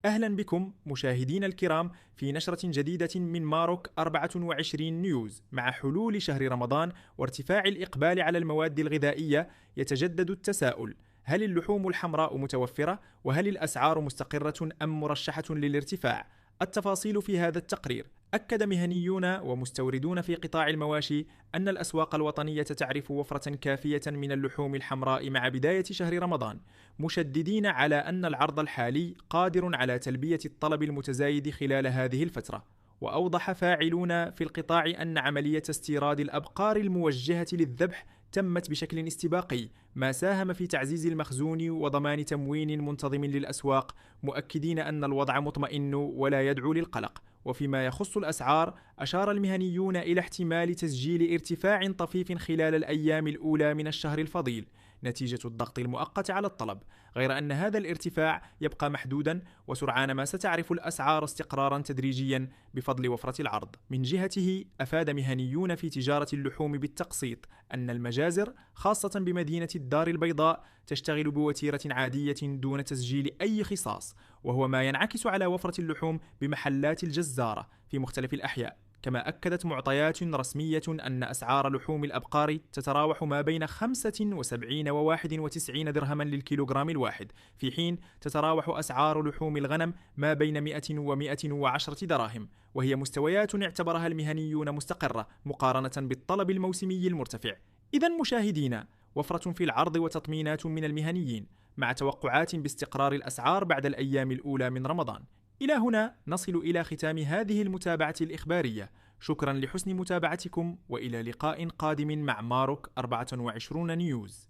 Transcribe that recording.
أهلا بكم مشاهدينا الكرام في نشرة جديدة من ماروك 24 نيوز. مع حلول شهر رمضان وارتفاع الإقبال على المواد الغذائية، يتجدد التساؤل: هل اللحوم الحمراء متوفرة؟ وهل الأسعار مستقرة أم مرشحة للارتفاع؟ التفاصيل في هذا التقرير. أكد مهنيون ومستوردون في قطاع المواشي أن الأسواق الوطنية تعرف وفرة كافية من اللحوم الحمراء مع بداية شهر رمضان، مشددين على أن العرض الحالي قادر على تلبية الطلب المتزايد خلال هذه الفترة. وأوضح فاعلون في القطاع أن عملية استيراد الأبقار الموجهة للذبح تمت بشكل استباقي، ما ساهم في تعزيز المخزون وضمان تموين منتظم للأسواق، مؤكدين أن الوضع مطمئن ولا يدعو للقلق. وفيما يخص الأسعار، أشار المهنيون إلى احتمال تسجيل ارتفاع طفيف خلال الأيام الأولى من الشهر الفضيل نتيجة الضغط المؤقت على الطلب، غير أن هذا الارتفاع يبقى محدودا، وسرعان ما ستعرف الأسعار استقرارا تدريجيا بفضل وفرة العرض. من جهته، أفاد مهنيون في تجارة اللحوم بالتقسيط أن المجازر خاصة بمدينة الدار البيضاء تشتغل بوتيرة عادية دون تسجيل أي خصاص، وهو ما ينعكس على وفرة اللحوم بمحلات الجزارة في مختلف الأحياء. كما أكدت معطيات رسمية أن أسعار لحوم الأبقار تتراوح ما بين 75 و 91 درهما للكيلوغرام الواحد، في حين تتراوح أسعار لحوم الغنم ما بين 100 و 110 دراهم، وهي مستويات اعتبرها المهنيون مستقرة مقارنة بالطلب الموسمي المرتفع. إذا مشاهدينا، وفرة في العرض وتطمينات من المهنيين، مع توقعات باستقرار الأسعار بعد الأيام الأولى من رمضان. إلى هنا نصل إلى ختام هذه المتابعة الإخبارية. شكرا لحسن متابعتكم، وإلى لقاء قادم مع ماروك 24 نيوز.